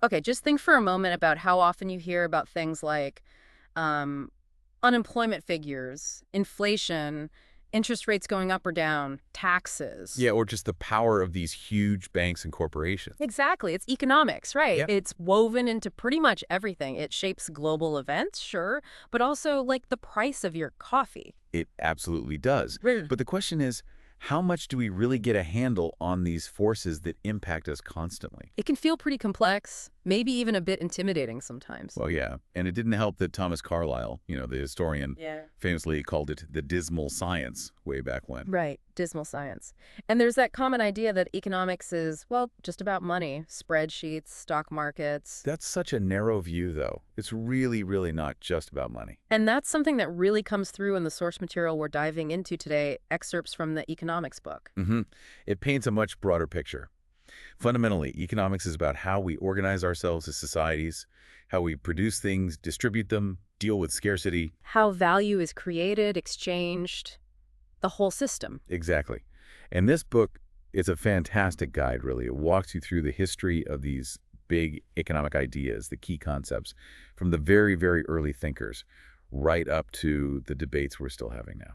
Okay, just think for a moment about how often you hear about things like um, unemployment figures, inflation, interest rates going up or down, taxes. Yeah, or just the power of these huge banks and corporations. Exactly. It's economics, right? Yeah, It's woven into pretty much everything. It shapes global events, sure, but also like the price of your coffee. it absolutely does. Really? But the question is, how much do we really get a handle on these forces that impact us constantly? It can feel pretty complex, maybe even a bit intimidating sometimes. Well, yeah, and it didn't help that Thomas Carlyle, the historian, Yeah. famously called it the dismal science way back when. Right, dismal science. And there's that common idea that economics is, well, just about money, spreadsheets, stock markets. That's such a narrow view, though. It's really, really not just about money. And that's something that really comes through in the source material we're diving into today, excerpts from the economics book. hmm It paints a much broader picture. Fundamentally, economics is about how we organize ourselves as societies, how we produce things, distribute them, deal with scarcity. How value is created, exchanged, the whole system. Exactly. And this book is a fantastic guide, really. It walks you through the history of these big economic ideas, the key concepts, from the very, very early thinkers right up to the debates we're still having now.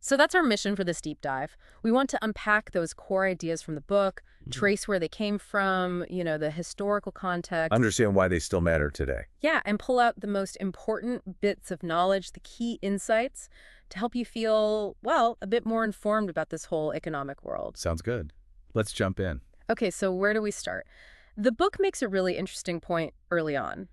So that's our mission for this deep dive. We want to unpack those core ideas from the book, trace where they came from, the historical context. Understand why they still matter today. Yeah, and pull out the most important bits of knowledge, the key insights, to help you feel, well, a bit more informed about this whole economic world. Sounds good. Let's jump in. Okay, so where do we start? The book makes a really interesting point early on.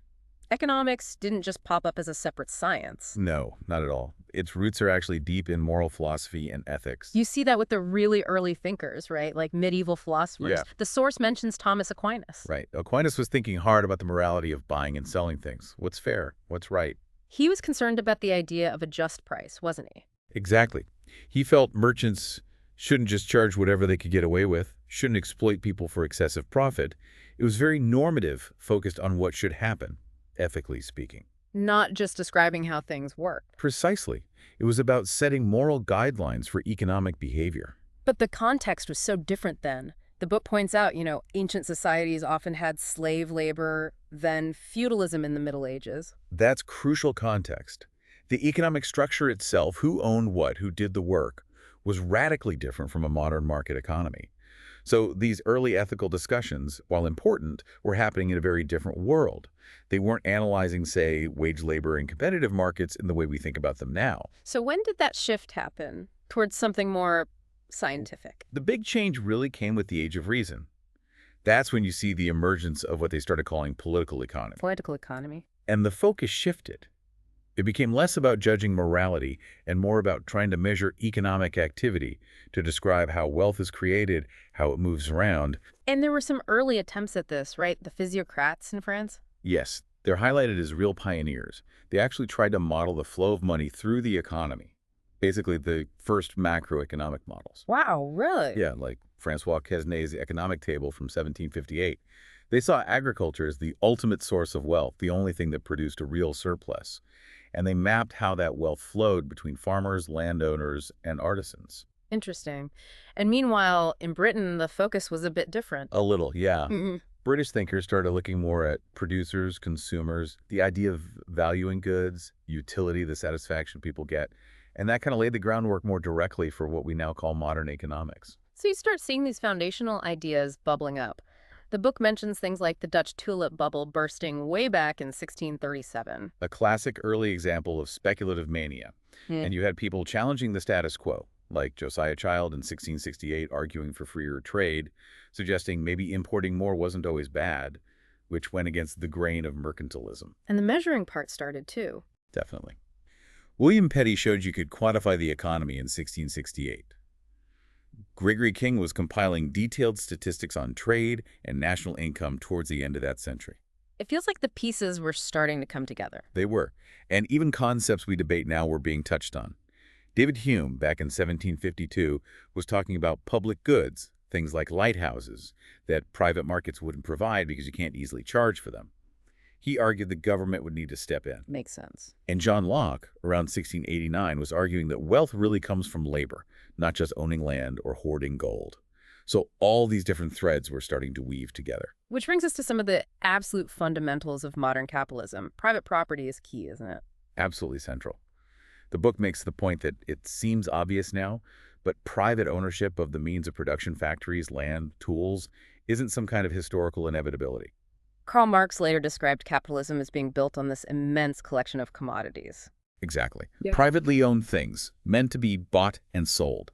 Economics didn't just pop up as a separate science. No, not at all. Its roots are actually deep in moral philosophy and ethics. You see that with the really early thinkers, right? Like medieval philosophers. Yeah. The source mentions Thomas Aquinas. Right. Aquinas was thinking hard about the morality of buying and selling things. What's fair? What's right? He was concerned about the idea of a just price, wasn't he? Exactly. He felt merchants shouldn't just charge whatever they could get away with, shouldn't exploit people for excessive profit. It was very normative, focused on what should happen, ethically speaking. Not just describing how things work. Precisely. It was about setting moral guidelines for economic behavior. But the context was so different then. The book points out, ancient societies often had slave labor, then feudalism in the Middle Ages. That's crucial context. The economic structure itself, who owned what, who did the work, was radically different from a modern market economy. So these early ethical discussions, while important, were happening in a very different world. They weren't analyzing, say, wage labor in competitive markets in the way we think about them now. So when did that shift happen towards something more scientific? The big change really came with the Age of Reason. That's when you see the emergence of what they started calling political economy. Political economy. And the focus shifted. It became less about judging morality and more about trying to measure economic activity to describe how wealth is created, how it moves around. And there were some early attempts at this, right? The physiocrats in France? Yes, they're highlighted as real pioneers. They actually tried to model the flow of money through the economy, basically the first macroeconomic models. Wow, really? Yeah, like Francois Quesnay's economic table from 1758. They saw agriculture as the ultimate source of wealth, the only thing that produced a real surplus. And they mapped how that wealth flowed between farmers, landowners, and artisans. Interesting. And meanwhile, in Britain, the focus was a bit different. A little, yeah. Mm-mm. British thinkers started looking more at producers, consumers, the idea of valuing goods, utility, the satisfaction people get. And that kind of laid the groundwork more directly for what we now call modern economics. So you start seeing these foundational ideas bubbling up. The book mentions things like the Dutch tulip bubble bursting way back in 1637. A classic early example of speculative mania. And you had people challenging the status quo, like Josiah Child in 1668 arguing for freer trade, suggesting maybe importing more wasn't always bad, which went against the grain of mercantilism. And the measuring part started too. Definitely. William Petty showed you could quantify the economy in 1668. Gregory King was compiling detailed statistics on trade and national income towards the end of that century. It feels like the pieces were starting to come together. They were, and even concepts we debate now were being touched on. David Hume, back in 1752, was talking about public goods, things like lighthouses, that private markets wouldn't provide because you can't easily charge for them. He argued the government would need to step in. Makes sense. And John Locke, around 1689, was arguing that wealth really comes from labor, not just owning land or hoarding gold. So all these different threads were starting to weave together. Which brings us to some of the absolute fundamentals of modern capitalism. Private property is key, isn't it? Absolutely central. The book makes the point that it seems obvious now, but private ownership of the means of production, factories, land, tools, isn't some kind of historical inevitability. Karl Marx later described capitalism as being built on this immense collection of commodities. Exactly. Yeah. Privately owned things, meant to be bought and sold.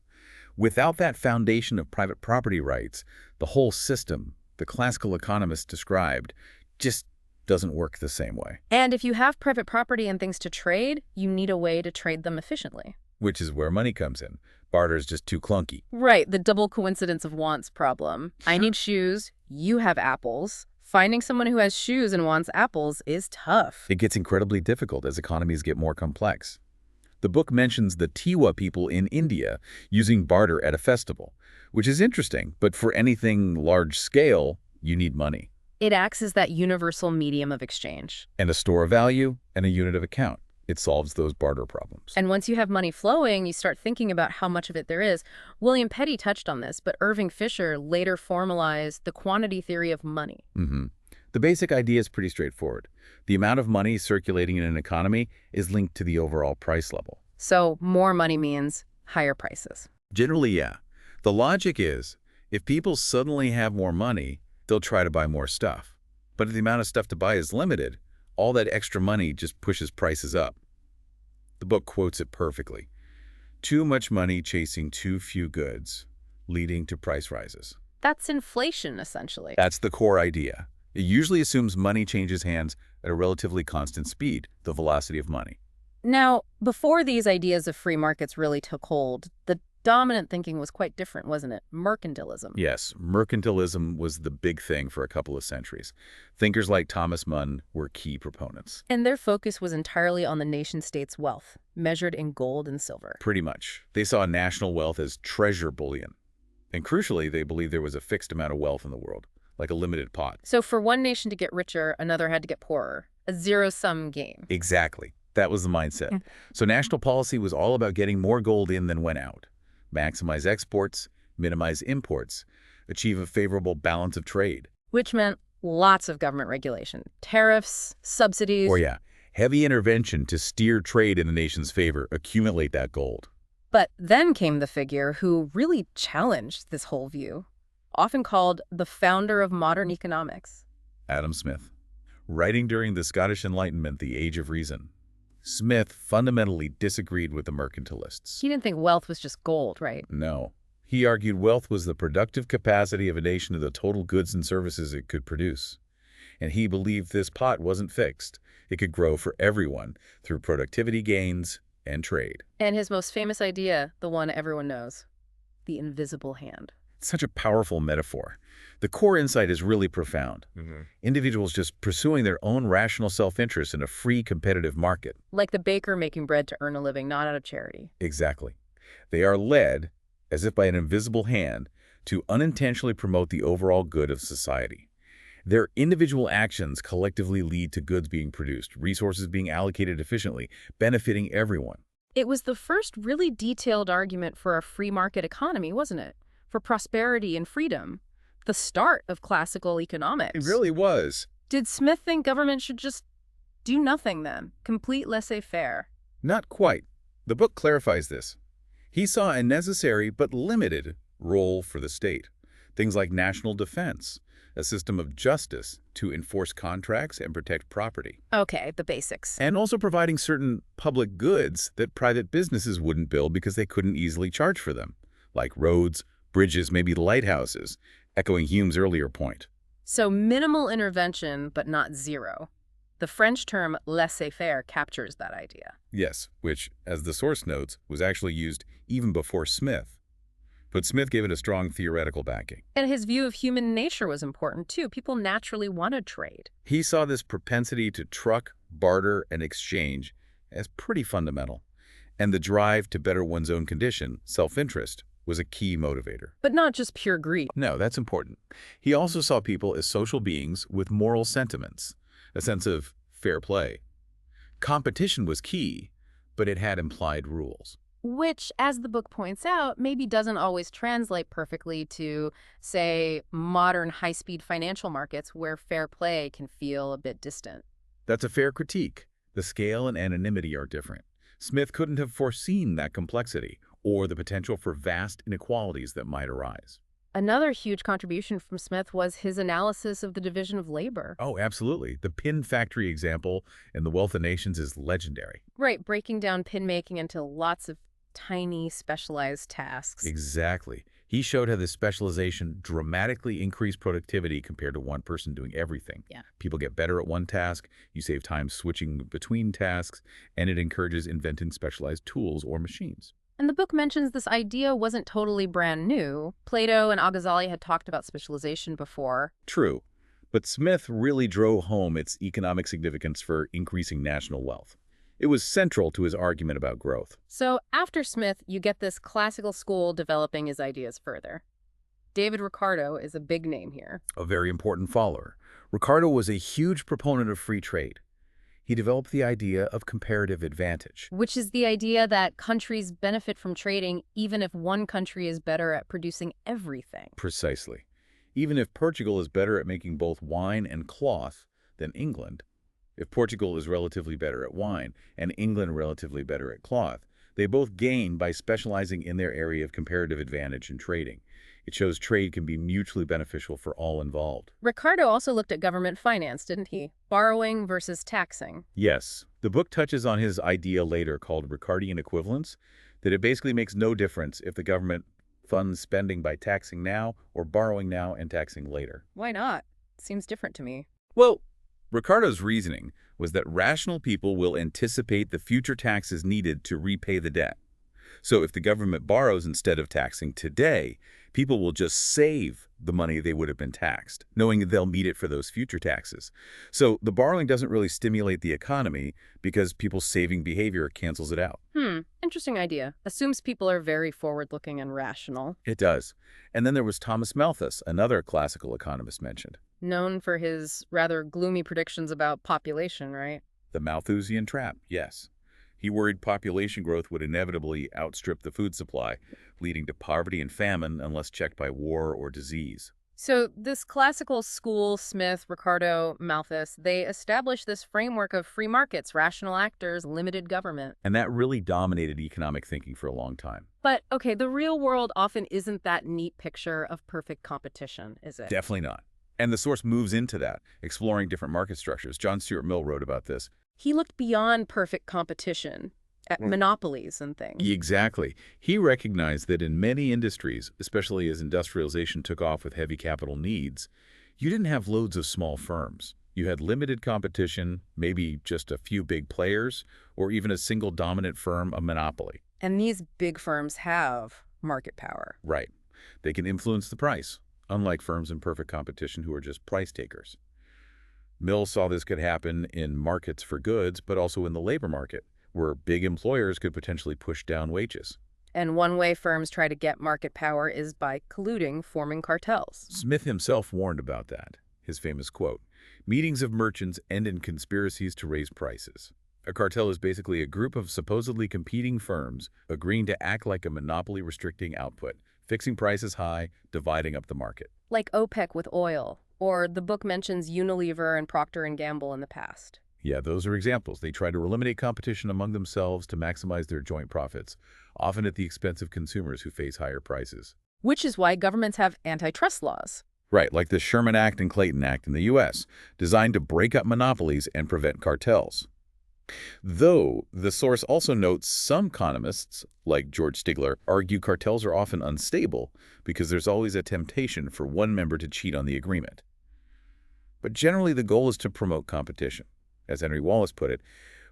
Without that foundation of private property rights, the whole system, the classical economists described, just doesn't work the same way. And if you have private property and things to trade, you need a way to trade them efficiently. Which is where money comes in. Barter's just too clunky. Right, the double coincidence of wants problem. I need shoes, you have apples. Finding someone who has shoes and wants apples is tough. It gets incredibly difficult as economies get more complex. The book mentions the Tiwa people in India using barter at a festival, which is interesting, but for anything large scale, you need money. It acts as that universal medium of exchange. And a store of value and a unit of account. It solves those barter problems. And once you have money flowing, you start thinking about how much of it there is. William Petty touched on this, but Irving Fisher later formalized the quantity theory of money. The basic idea is pretty straightforward. The amount of money circulating in an economy is linked to the overall price level. So more money means higher prices. Generally, yeah. The logic is, if people suddenly have more money, they'll try to buy more stuff. But if the amount of stuff to buy is limited, all that extra money just pushes prices up. The book quotes it perfectly. Too much money chasing too few goods, leading to price rises. That's inflation, essentially. That's the core idea. It usually assumes money changes hands at a relatively constant speed, the velocity of money. Now, before these ideas of free markets really took hold, the dominant thinking was quite different, wasn't it? Mercantilism. Yes, mercantilism was the big thing for a couple of centuries. Thinkers like Thomas Mann were key proponents. And their focus was entirely on the nation-state's wealth, measured in gold and silver. Pretty much. They saw national wealth as treasure bullion. And crucially, they believed there was a fixed amount of wealth in the world, like a limited pot. So for one nation to get richer, another had to get poorer. A zero-sum game. Exactly. That was the mindset. So national policy was all about getting more gold in than went out. Maximize exports, minimize imports, achieve a favorable balance of trade. Which meant lots of government regulation. Tariffs, subsidies. Or yeah, heavy intervention to steer trade in the nation's favor, accumulate that gold. But then came the figure who really challenged this whole view, often called the founder of modern economics. Adam Smith. Writing during the Scottish Enlightenment, the Age of Reason, Smith fundamentally disagreed with the mercantilists. He didn't think wealth was just gold, right? No. He argued wealth was the productive capacity of a nation to the total goods and services it could produce. And he believed this pot wasn't fixed. It could grow for everyone through productivity gains and trade. And his most famous idea, the one everyone knows, the invisible hand. It's such a powerful metaphor. The core insight is really profound. Individuals just pursuing their own rational self-interest in a free, competitive market. Like the baker making bread to earn a living, not out of charity. Exactly. They are led, as if by an invisible hand, to unintentionally promote the overall good of society. Their individual actions collectively lead to goods being produced, resources being allocated efficiently, benefiting everyone. It was the first really detailed argument for a free market economy, wasn't it? For prosperity and freedom. The start of classical economics. It really was. Did Smith think government should just do nothing then? Complete laissez-faire? Not quite. The book clarifies this. He saw a necessary but limited role for the state. Things like national defense, a system of justice to enforce contracts and protect property. Okay, the basics. And also providing certain public goods that private businesses wouldn't build because they couldn't easily charge for them, like roads, bridges, maybe lighthouses, echoing Hume's earlier point. So minimal intervention, but not zero. The French term laissez-faire captures that idea. Yes, which, as the source notes, was actually used even before Smith. But Smith gave it a strong theoretical backing. And his view of human nature was important, too. People naturally wanted trade. He saw this propensity to truck, barter, and exchange as pretty fundamental. And the drive to better one's own condition, self-interest, was a key motivator. But not just pure greed. No, that's important. He also saw people as social beings with moral sentiments, a sense of fair play. Competition was key, but it had implied rules. which, as the book points out, maybe doesn't always translate perfectly to, say, modern high-speed financial markets where fair play can feel a bit distant. That's a fair critique. The scale and anonymity are different. Smith couldn't have foreseen that complexity or the potential for vast inequalities that might arise. Another huge contribution from Smith was his analysis of the division of labor. Oh, absolutely. The pin factory example in The Wealth of Nations is legendary. Right, breaking down pin making into lots of tiny, specialized tasks. Exactly. He showed how this specialization dramatically increased productivity compared to one person doing everything. Yeah. People get better at one task, you save time switching between tasks, and it encourages inventing specialized tools or machines. And the book mentions this idea wasn't totally brand new. Plato and Al-Ghazali had talked about specialization before. True, but Smith really drove home its economic significance for increasing national wealth. It was central to his argument about growth. So after Smith, you get this classical school developing his ideas further. David Ricardo is a big name here. A very important follower. Ricardo was a huge proponent of free trade. He developed the idea of comparative advantage. Which is the idea that countries benefit from trading even if one country is better at producing everything. Precisely. Even if Portugal is better at making both wine and cloth than England, if Portugal is relatively better at wine and England relatively better at cloth, they both gain by specializing in their area of comparative advantage in trading. It shows trade can be mutually beneficial for all involved. Ricardo also looked at government finance, didn't he? Borrowing versus taxing. Yes, the book touches on his idea later called Ricardian equivalence, that it basically makes no difference if the government funds spending by taxing now or borrowing now and taxing later. Why not? Seems different to me. Well, Ricardo's reasoning was that rational people will anticipate the future taxes needed to repay the debt. So if the government borrows instead of taxing today, people will just save the money they would have been taxed, knowing they'll need it for those future taxes. So the borrowing doesn't really stimulate the economy because people's saving behavior cancels it out. Interesting idea. Assumes people are very forward-looking and rational. It does. And then there was Thomas Malthus, another classical economist mentioned. Known for his rather gloomy predictions about population, right? The Malthusian trap, yes. He worried population growth would inevitably outstrip the food supply, leading to poverty and famine unless checked by war or disease. So this classical school, Smith, Ricardo, Malthus, they established this framework of free markets, rational actors, limited government. And that really dominated economic thinking for a long time. But, okay, the real world often isn't that neat picture of perfect competition, is it? Definitely not. And the source moves into that, exploring different market structures. John Stuart Mill wrote about this. He looked beyond perfect competition at monopolies and things. Exactly. He recognized that in many industries, especially as industrialization took off with heavy capital needs, you didn't have loads of small firms. You had limited competition, maybe just a few big players, or even a single dominant firm, a monopoly. And these big firms have market power. Right. They can influence the price, unlike firms in perfect competition who are just price takers. Mill saw this could happen in markets for goods, but also in the labor market, where big employers could potentially push down wages. And one way firms try to get market power is by colluding, forming cartels. Smith himself warned about that. His famous quote, "Meetings of merchants end in conspiracies to raise prices." A cartel is basically a group of supposedly competing firms agreeing to act like a monopoly restricting output, fixing prices high, dividing up the market. Like OPEC with oil, or the book mentions Unilever and Procter & Gamble in the past. Yeah, those are examples. They try to eliminate competition among themselves to maximize their joint profits, often at the expense of consumers who face higher prices. Which is why governments have antitrust laws. Right, like the Sherman Act and Clayton Act in the U.S., designed to break up monopolies and prevent cartels. Though, the source also notes some economists, like George Stigler, argue cartels are often unstable because there's always a temptation for one member to cheat on the agreement. But generally, the goal is to promote competition. As Henry Wallace put it,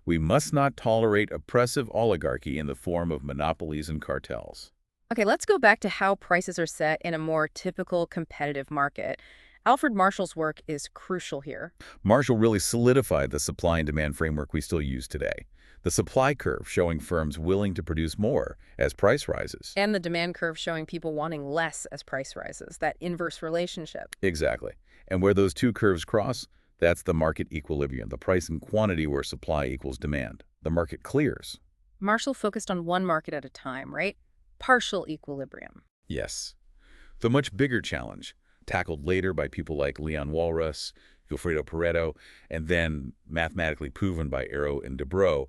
we must not tolerate oppressive oligarchy in the form of monopolies and cartels. Okay, let's go back to how prices are set in a more typical competitive market. Alfred Marshall's work is crucial here. Marshall really solidified the supply and demand framework we still use today. The supply curve showing firms willing to produce more as price rises. And the demand curve showing people wanting less as price rises, that inverse relationship. Exactly. And where those two curves cross, that's the market equilibrium, the price and quantity where supply equals demand. The market clears. Marshall focused on one market at a time, right? Partial equilibrium. Yes. The much bigger challenge, tackled later by people like Leon Walras, Vilfredo Pareto, and then mathematically proven by Arrow and Dubrow,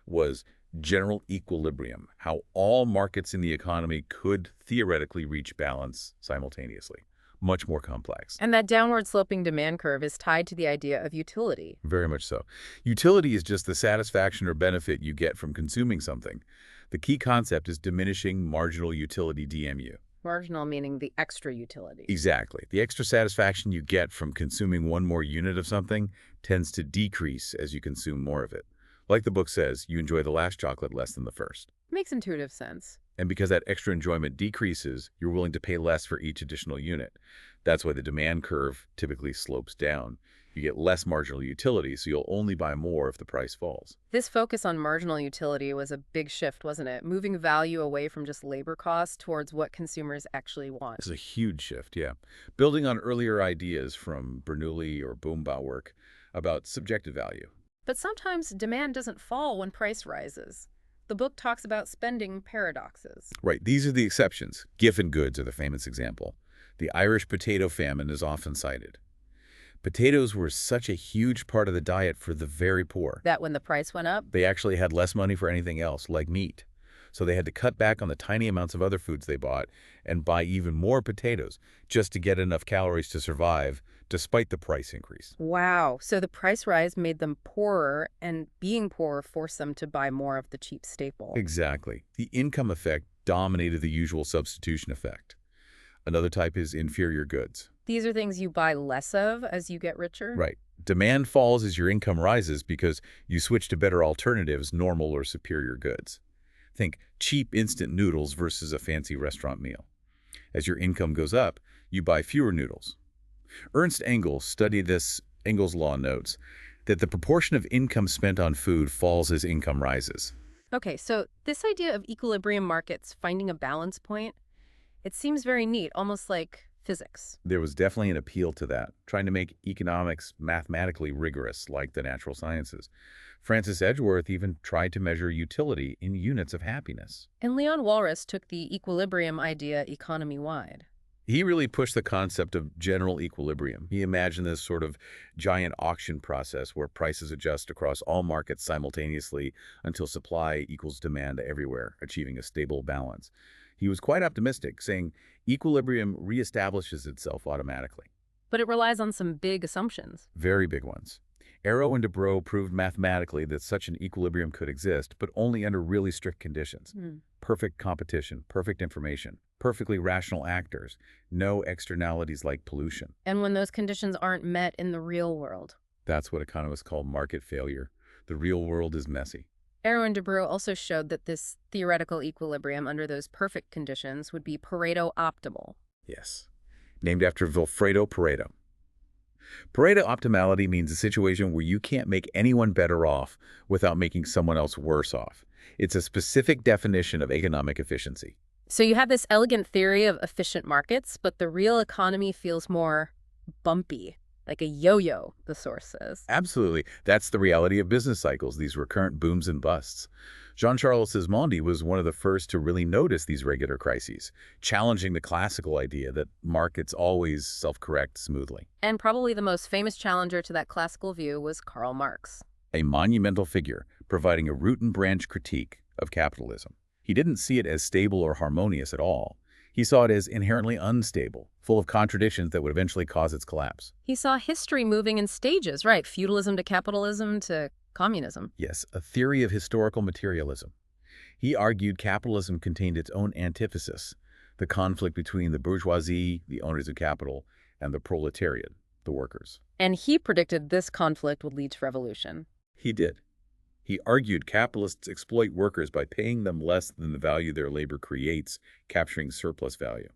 was general equilibrium, how all markets in the economy could theoretically reach balance simultaneously. Much more complex. And that downward sloping demand curve is tied to the idea of utility. Very much so. Utility is just the satisfaction or benefit you get from consuming something. The key concept is diminishing marginal utility DMU. Marginal meaning the extra utility. Exactly. The extra satisfaction you get from consuming one more unit of something tends to decrease as you consume more of it. Like the book says, you enjoy the last chocolate less than the first. Makes intuitive sense. And because that extra enjoyment decreases, you're willing to pay less for each additional unit. That's why the demand curve typically slopes down. You get less marginal utility, so you'll only buy more if the price falls. This focus on marginal utility was a big shift, wasn't it? Moving value away from just labor costs towards what consumers actually want. It's a huge shift, yeah. Building on earlier ideas from Bernoulli or Baumbach about subjective value. But sometimes demand doesn't fall when price rises. The book talks about spending paradoxes. Right, these are the exceptions. Giffen goods are the famous example. The Irish potato famine is often cited. Potatoes were such a huge part of the diet for the very poor. That when the price went up, They actually had less money for anything else, like meat. So they had to cut back on the tiny amounts of other foods they bought and buy even more potatoes just to get enough calories to survive, despite the price increase. wow. So the price rise made them poorer, and being poor forced them to buy more of the cheap staple. Exactly. The income effect dominated the usual substitution effect. Another type is inferior goods. These are things you buy less of as you get richer? Right. Demand falls as your income rises because you switch to better alternatives, normal or superior goods. Think cheap instant noodles versus a fancy restaurant meal. As your income goes up, you buy fewer noodles. Ernst Engels studied this. Engels' law notes that the proportion of income spent on food falls as income rises. Okay, so this idea of equilibrium markets finding a balance point, it seems very neat, almost like physics. There was definitely an appeal to that, trying to make economics mathematically rigorous like the natural sciences. Francis Edgeworth even tried to measure utility in units of happiness. And Leon Walras took the equilibrium idea economy-wide. He really pushed the concept of general equilibrium. He imagined this sort of giant auction process where prices adjust across all markets simultaneously until supply equals demand everywhere, achieving a stable balance. He was quite optimistic, saying equilibrium reestablishes itself automatically. But it relies on some big assumptions. Very big ones. Arrow and Dubrow proved mathematically that such an equilibrium could exist, but only under really strict conditions. Perfect competition, perfect information, perfectly rational actors, no externalities like pollution. And when those conditions aren't met in the real world. That's what economists call market failure. The real world is messy. Arrow and Dubrow also showed that this theoretical equilibrium under those perfect conditions would be Pareto optimal. Yes. Named after Vilfredo Pareto. Pareto optimality means a situation where you can't make anyone better off without making someone else worse off. It's a specific definition of economic efficiency. So you have this elegant theory of efficient markets, but the real economy feels more bumpy, like a yo-yo, the source says. Absolutely. That's the reality of business cycles, these recurrent booms and busts. Jean-Charles Sismondi was one of the first to really notice these regular crises, challenging the classical idea that markets always self-correct smoothly. And probably the most famous challenger to that classical view was Karl Marx. A monumental figure, providing a root and branch critique of capitalism. He didn't see it as stable or harmonious at all. He saw it as inherently unstable, full of contradictions that would eventually cause its collapse. He saw history moving in stages, right? Feudalism to capitalism to communism. Yes, a theory of historical materialism. He argued capitalism contained its own antithesis, the conflict between the bourgeoisie, the owners of capital, and the proletariat, the workers. And he predicted this conflict would lead to revolution. He did. He argued capitalists exploit workers by paying them less than the value their labor creates, capturing surplus value.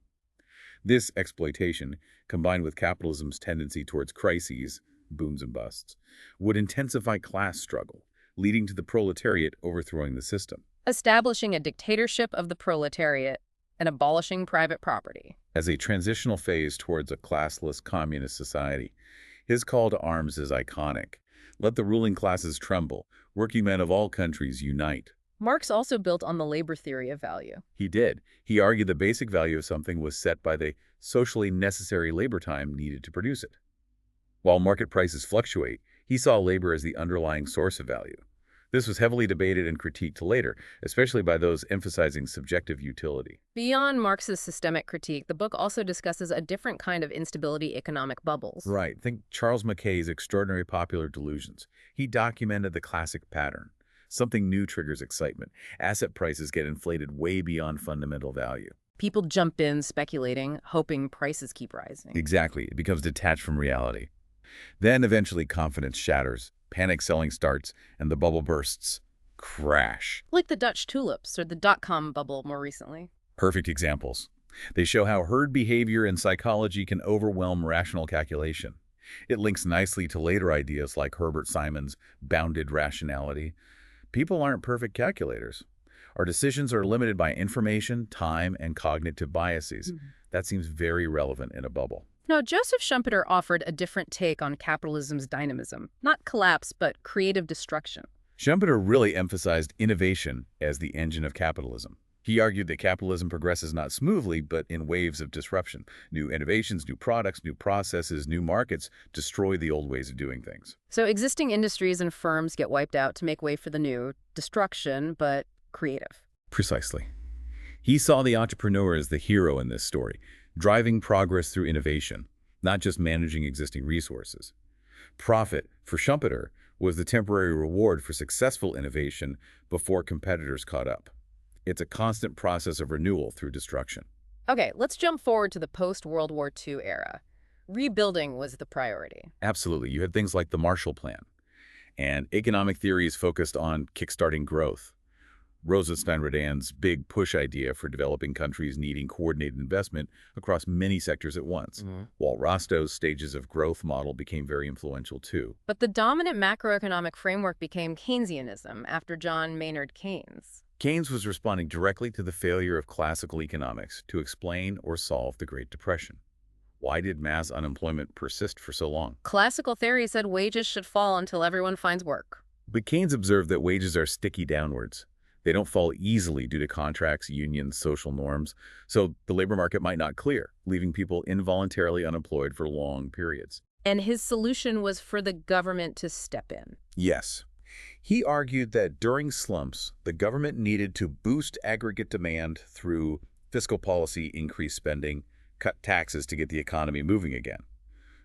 This exploitation, combined with capitalism's tendency towards crises, booms and busts, would intensify class struggle, leading to the proletariat overthrowing the system. Establishing a dictatorship of the proletariat and abolishing private property. As a transitional phase towards a classless communist society, his call to arms is iconic. Let the ruling classes tremble. Working men of all countries unite. Marx also built on the labor theory of value. He did. He argued the basic value of something was set by the socially necessary labor time needed to produce it. While market prices fluctuate, he saw labor as the underlying source of value. This was heavily debated and critiqued later, especially by those emphasizing subjective utility. Beyond Marx's systemic critique, the book also discusses a different kind of instability: economic bubbles. Right. Think Charles Mackay's Extraordinary Popular Delusions. He documented the classic pattern. Something new triggers excitement. Asset prices get inflated way beyond fundamental value. People jump in speculating, hoping prices keep rising. Exactly. It becomes detached from reality. Then eventually confidence shatters, panic selling starts, and the bubble bursts. Crash. Like the Dutch tulips or the dot-com bubble more recently. Perfect examples. They show how herd behavior and psychology can overwhelm rational calculation. It links nicely to later ideas like Herbert Simon's bounded rationality. People aren't perfect calculators. Our decisions are limited by information, time, and cognitive biases. That seems very relevant in a bubble. Now, Joseph Schumpeter offered a different take on capitalism's dynamism. Not collapse, but creative destruction. Schumpeter really emphasized innovation as the engine of capitalism. He argued that capitalism progresses not smoothly, but in waves of disruption. New innovations, new products, new processes, new markets destroy the old ways of doing things. So existing industries and firms get wiped out to make way for the new. Destruction, but creative. Precisely. He saw the entrepreneur as the hero in this story, driving progress through innovation, not just managing existing resources. Profit, for Schumpeter, was the temporary reward for successful innovation before competitors caught up. It's a constant process of renewal through destruction. Okay, let's jump forward to the post-World War II era. Rebuilding was the priority. Absolutely. You had things like the Marshall Plan, and economic theories focused on kickstarting growth. Rosa Steinrodin's big push idea for developing countries needing coordinated investment across many sectors at once, while Rostow's stages of growth model became very influential too. But the dominant macroeconomic framework became Keynesianism after John Maynard Keynes. Keynes was responding directly to the failure of classical economics to explain or solve the Great Depression. Why did mass unemployment persist for so long? Classical theory said wages should fall until everyone finds work. But Keynes observed that wages are sticky downwards. They don't fall easily due to contracts, unions, social norms, so the labor market might not clear, leaving people involuntarily unemployed for long periods. And his solution was for the government to step in. Yes. He argued that during slumps, the government needed to boost aggregate demand through fiscal policy, increase spending, cut taxes to get the economy moving again.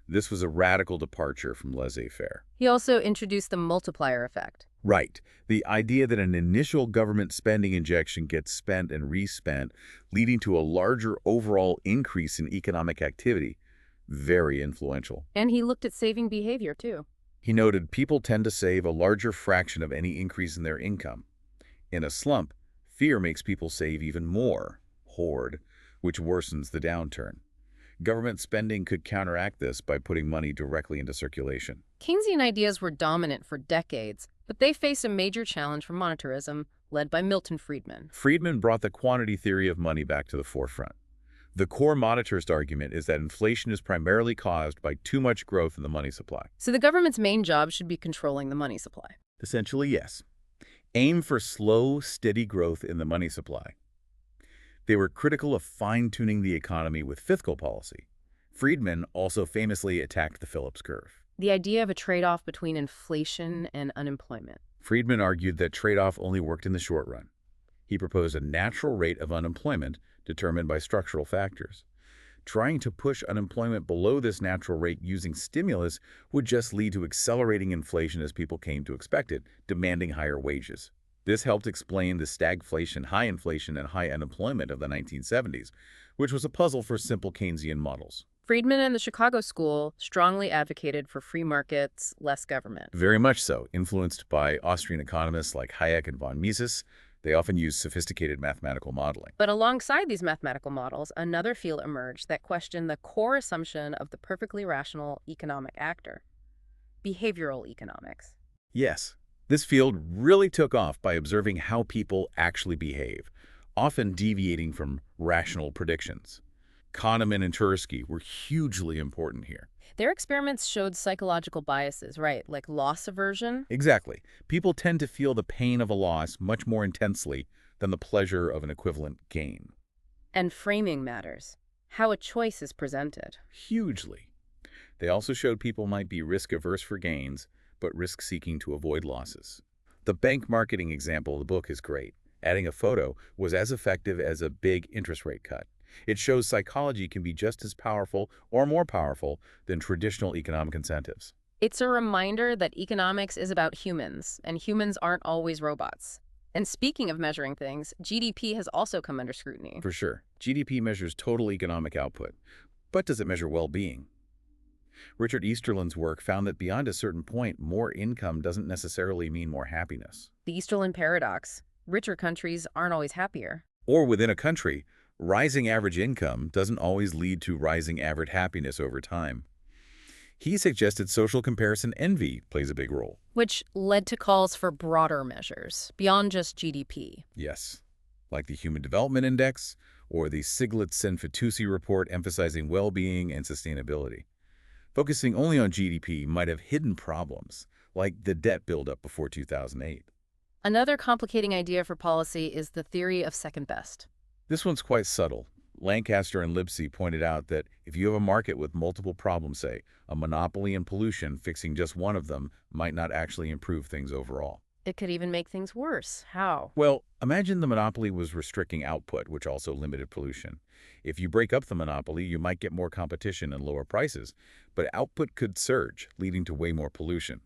This was a radical departure from laissez-faire. He also introduced the multiplier effect. Right. The idea that an initial government spending injection gets spent and respent, leading to a larger overall increase in economic activity. Very influential. And he looked at saving behavior, too. He noted people tend to save a larger fraction of any increase in their income. In a slump, fear makes people save even more, hoard, which worsens the downturn. Government spending could counteract this by putting money directly into circulation. Keynesian ideas were dominant for decades, but they face a major challenge from monetarism, led by Milton Friedman. Friedman brought the quantity theory of money back to the forefront. The core monetarist argument is that inflation is primarily caused by too much growth in the money supply. So the government's main job should be controlling the money supply. Essentially, yes. Aim for slow, steady growth in the money supply. They were critical of fine-tuning the economy with fiscal policy. Friedman also famously attacked the Phillips curve. The idea of a trade-off between inflation and unemployment. Friedman argued that trade-off only worked in the short run. He proposed a natural rate of unemployment determined by structural factors. Trying to push unemployment below this natural rate using stimulus would just lead to accelerating inflation as people came to expect it, demanding higher wages. This helped explain the stagflation, high inflation, and high unemployment of the 1970s, which was a puzzle for simple Keynesian models. Friedman and the Chicago School strongly advocated for free markets, less government. Very much so, influenced by Austrian economists like Hayek and von Mises. They often use sophisticated mathematical modeling. But alongside these mathematical models, another field emerged that questioned the core assumption of the perfectly rational economic actor: behavioral economics. Yes, this field really took off by observing how people actually behave, often deviating from rational predictions. Kahneman and Tversky were hugely important here. Their experiments showed psychological biases, right? Like loss aversion. Exactly. People tend to feel the pain of a loss much more intensely than the pleasure of an equivalent gain. And framing matters. How a choice is presented. Hugely. They also showed people might be risk-averse for gains, but risk-seeking to avoid losses. The bank marketing example of the book is great. Adding a photo was as effective as a big interest rate cut. It shows psychology can be just as powerful or more powerful than traditional economic incentives. It's a reminder that economics is about humans, and humans aren't always robots. And speaking of measuring things, GDP has also come under scrutiny. For sure, GDP measures total economic output, but does it measure well-being? Richard Easterlin's work found that beyond a certain point, more income doesn't necessarily mean more happiness. The Easterlin paradox. Richer countries aren't always happier. Or within a country, rising average income doesn't always lead to rising average happiness over time. He suggested social comparison envy plays a big role. Which led to calls for broader measures, beyond just GDP. Yes, like the Human Development Index or the Stiglitz-Sen-Fitoussi report emphasizing well-being and sustainability. Focusing only on GDP might have hidden problems, like the debt buildup before 2008. Another complicating idea for policy is the theory of second best. This one's quite subtle. Lancaster and Lipsey pointed out that if you have a market with multiple problems, say, a monopoly in pollution, fixing just one of them might not actually improve things overall. It could even make things worse. How? Well, imagine the monopoly was restricting output, which also limited pollution. If you break up the monopoly, you might get more competition and lower prices, but output could surge, leading to way more pollution.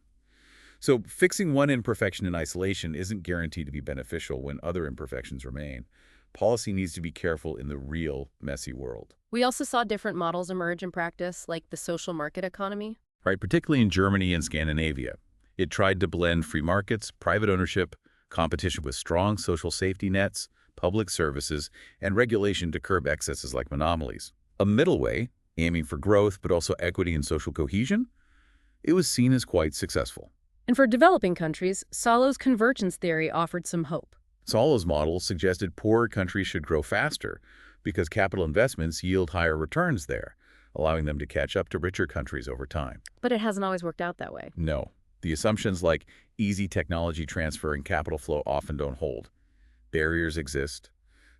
So fixing one imperfection in isolation isn't guaranteed to be beneficial when other imperfections remain. Policy needs to be careful in the real, messy world. We also saw different models emerge in practice, like the social market economy. Right, particularly in Germany and Scandinavia. It tried to blend free markets, private ownership, competition with strong social safety nets, public services, and regulation to curb excesses like monopolies. A middle way, aiming for growth but also equity and social cohesion, it was seen as quite successful. And for developing countries, Solo's convergence theory offered some hope. Solo's model suggested poorer countries should grow faster because capital investments yield higher returns there, allowing them to catch up to richer countries over time. But it hasn't always worked out that way. No. The assumptions like easy technology transfer and capital flow often don't hold. Barriers exist.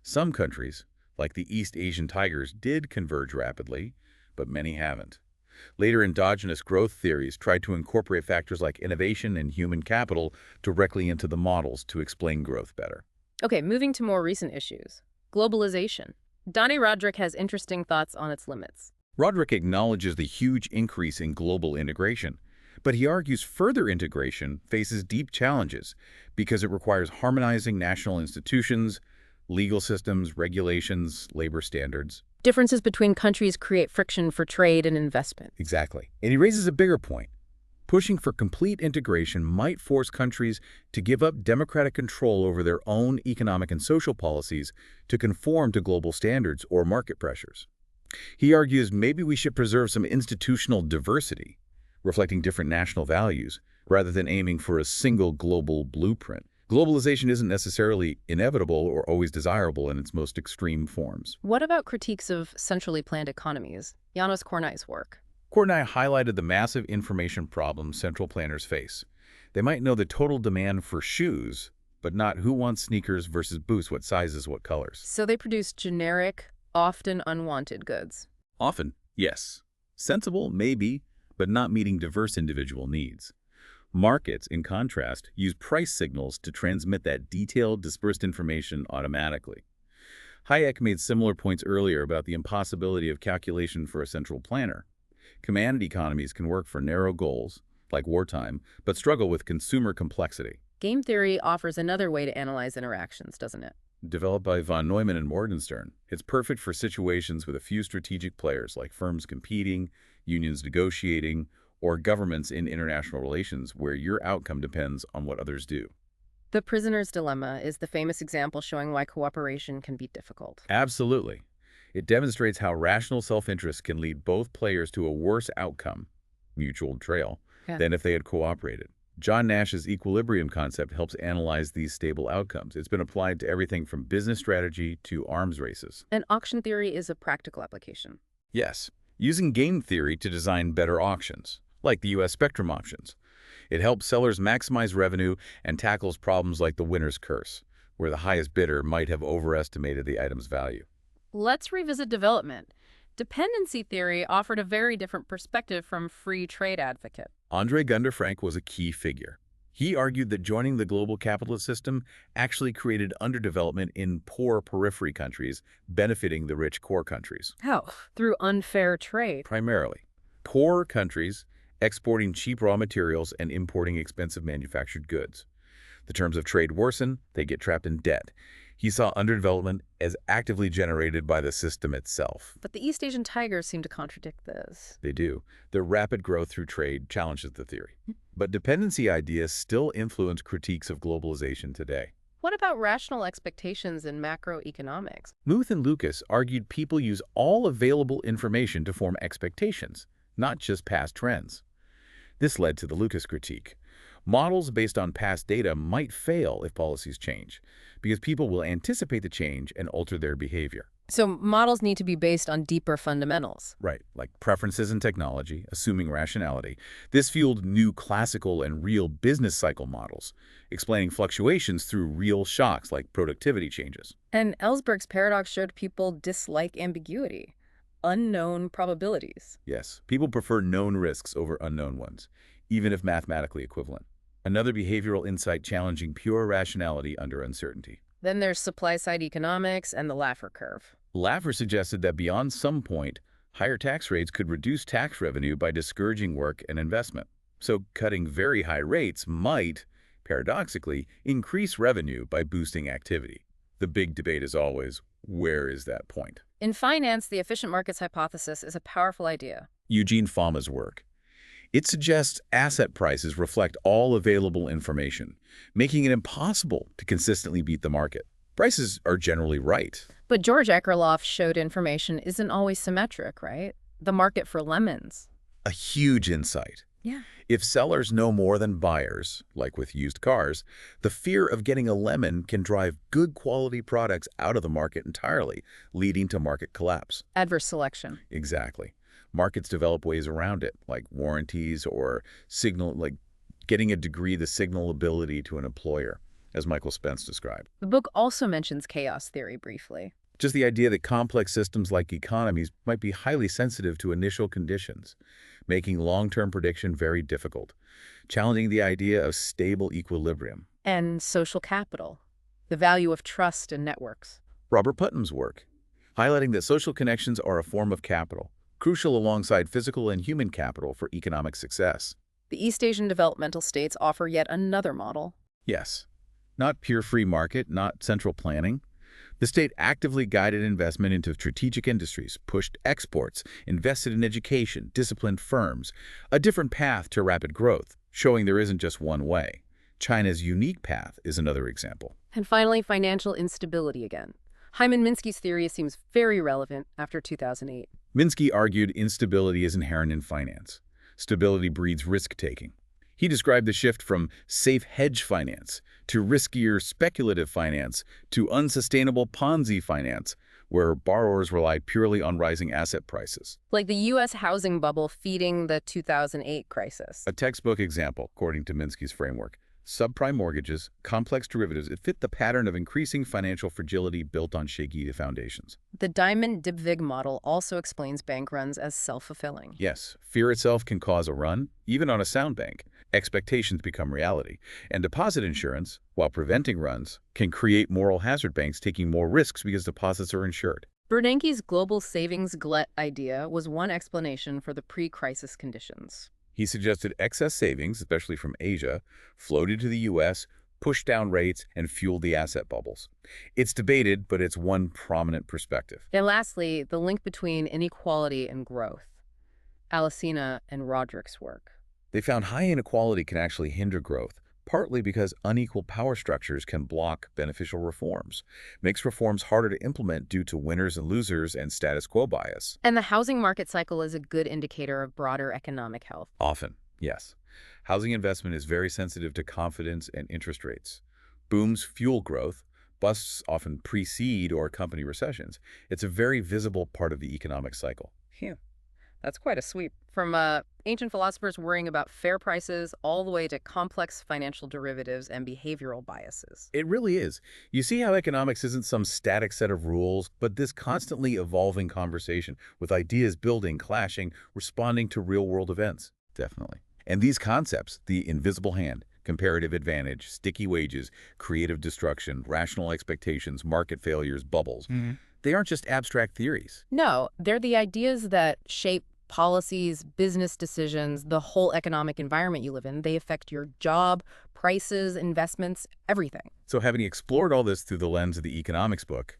Some countries, like the East Asian tigers, did converge rapidly, but many haven't. Later endogenous growth theories tried to incorporate factors like innovation and human capital directly into the models to explain growth better. Okay, moving to more recent issues. Globalization. Donnie Roderick has interesting thoughts on its limits. Roderick acknowledges the huge increase in global integration, but he argues further integration faces deep challenges because it requires harmonizing national institutions, legal systems, regulations, labor standards. Differences between countries create friction for trade and investment. Exactly. And he raises a bigger point. Pushing for complete integration might force countries to give up democratic control over their own economic and social policies to conform to global standards or market pressures. He argues maybe we should preserve some institutional diversity, reflecting different national values, rather than aiming for a single global blueprint. Globalization isn't necessarily inevitable or always desirable in its most extreme forms. What about critiques of centrally planned economies? Janos Kornai's work. Kornai highlighted the massive information problems central planners face. They might know the total demand for shoes, but not who wants sneakers versus boots, what sizes, what colors. So they produce generic, often unwanted goods. Often, yes. Sensible, maybe, but not meeting diverse individual needs. Markets, in contrast, use price signals to transmit that detailed, dispersed information automatically. Hayek made similar points earlier about the impossibility of calculation for a central planner. Command economies can work for narrow goals, like wartime, but struggle with consumer complexity. Game theory offers another way to analyze interactions, doesn't it? Developed by von Neumann and Morgenstern, it's perfect for situations with a few strategic players like firms competing, unions negotiating, or governments in international relations where your outcome depends on what others do. The prisoner's dilemma is the famous example showing why cooperation can be difficult. Absolutely. It demonstrates how rational self-interest can lead both players to a worse outcome, mutual betrayal, than if they had cooperated. John Nash's equilibrium concept helps analyze these stable outcomes. It's been applied to everything from business strategy to arms races. And auction theory is a practical application. Yes. using game theory to design better auctions, like the U.S. Spectrum auctions. It helps sellers maximize revenue and tackles problems like the winner's curse, where the highest bidder might have overestimated the item's value. Let's revisit development. Dependency theory offered a very different perspective from free trade advocate. Andre Gunder Frank was a key figure. He argued that joining the global capitalist system actually created underdevelopment in poor periphery countries, benefiting the rich core countries. How? Through unfair trade. Primarily, poor countries exporting cheap raw materials and importing expensive manufactured goods. The terms of trade worsen, they get trapped in debt. He saw underdevelopment as actively generated by the system itself. But the East Asian tigers seem to contradict this. They do. Their rapid growth through trade challenges the theory. But dependency ideas still influence critiques of globalization today. What about rational expectations in macroeconomics? Muth and Lucas argued people use all available information to form expectations, not just past trends. This led to the Lucas critique. Models based on past data might fail if policies change, because people will anticipate the change and alter their behavior. So models need to be based on deeper fundamentals. Right, like preferences in technology, assuming rationality. This fueled new classical and real business cycle models, explaining fluctuations through real shocks like productivity changes. And Ellsberg's paradox showed people dislike ambiguity, unknown probabilities. Yes, people prefer known risks over unknown ones, even if mathematically equivalent. Another behavioral insight challenging pure rationality under uncertainty. Then there's supply-side economics and the Laffer curve. Laffer suggested that beyond some point, higher tax rates could reduce tax revenue by discouraging work and investment. So cutting very high rates might, paradoxically, increase revenue by boosting activity. The big debate is always, where is that point? In finance, the efficient markets hypothesis is a powerful idea. Eugene Fama's work. It suggests asset prices reflect all available information, making it impossible to consistently beat the market. Prices are generally right. But George Ekerlof showed information isn't always symmetric, right? The market for lemons. A huge insight. Yeah. If sellers know more than buyers, like with used cars, the fear of getting a lemon can drive good quality products out of the market entirely, leading to market collapse. Adverse selection. Exactly. Markets develop ways around it, like warranties or getting a degree the signalability to an employer, as Michael Spence described. The book also mentions chaos theory briefly. Just the idea that complex systems like economies might be highly sensitive to initial conditions, making long-term prediction very difficult, challenging the idea of stable equilibrium. And social capital, the value of trust and networks. Robert Putnam's work, highlighting that social connections are a form of capital, crucial alongside physical and human capital for economic success. The East Asian developmental states offer yet another model. Yes, not pure free market, not central planning. The state actively guided investment into strategic industries, pushed exports, invested in education, disciplined firms, a different path to rapid growth, showing there isn't just one way. China's unique path is another example. And finally, financial instability again. Hyman Minsky's theory seems very relevant after 2008. Minsky argued instability is inherent in finance. Stability breeds risk-taking. He described the shift from safe hedge finance to riskier speculative finance to unsustainable Ponzi finance, where borrowers relied purely on rising asset prices. Like the U.S. housing bubble feeding the 2008 crisis. A textbook example, according to Minsky's framework. Subprime mortgages, complex derivatives, it fit the pattern of increasing financial fragility built on shaky foundations. The Diamond-Dybvig model also explains bank runs as self-fulfilling. Yes, fear itself can cause a run, even on a sound bank. Expectations become reality. And deposit insurance, while preventing runs, can create moral hazard banks taking more risks because deposits are insured. Bernanke's global savings glut idea was one explanation for the pre-crisis conditions. He suggested excess savings, especially from Asia, flowed into the U.S., pushed down rates, and fueled the asset bubbles. It's debated, but it's one prominent perspective. And lastly, the link between inequality and growth. Alesina and Roderick's work. They found high inequality can actually hinder growth, partly because unequal power structures can block beneficial reforms, makes reforms harder to implement due to winners and losers and status quo bias. And the housing market cycle is a good indicator of broader economic health. Often, yes. Housing investment is very sensitive to confidence and interest rates. Booms fuel growth. Busts often precede or accompany recessions. It's a very visible part of the economic cycle. Phew. That's quite a sweep. From ancient philosophers worrying about fair prices all the way to complex financial derivatives and behavioral biases. It really is. You see how economics isn't some static set of rules, but this constantly evolving conversation with ideas building, clashing, responding to real-world events. Definitely. And these concepts, the invisible hand, comparative advantage, sticky wages, creative destruction, rational expectations, market failures, bubbles, they aren't just abstract theories. No, they're the ideas that shape policies, business decisions, the whole economic environment you live in. They affect your job, prices, investments, everything. So having explored all this through the lens of the economics book,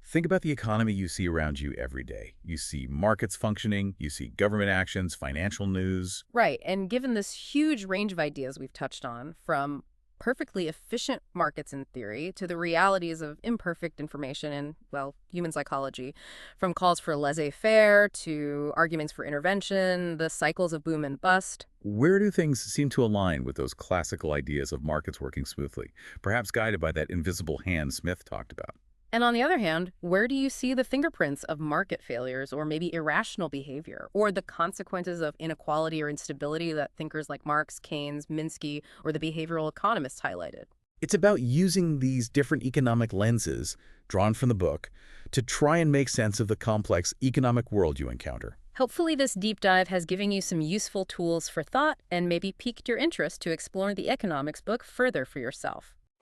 think about the economy you see around you every day. You see markets functioning, you see government actions, financial news. Right. And given this huge range of ideas we've touched on, from perfectly efficient markets in theory to the realities of imperfect information in, well, human psychology, from calls for laissez-faire to arguments for intervention, the cycles of boom and bust. Where do things seem to align with those classical ideas of markets working smoothly, perhaps guided by that invisible hand Smith talked about? And on the other hand, where do you see the fingerprints of market failures or maybe irrational behavior or the consequences of inequality or instability that thinkers like Marx, Keynes, Minsky, or the behavioral economists highlighted? It's about using these different economic lenses, drawn from the book, to try and make sense of the complex economic world you encounter. Hopefully this deep dive has given you some useful tools for thought and maybe piqued your interest to explore the economics book further for yourself.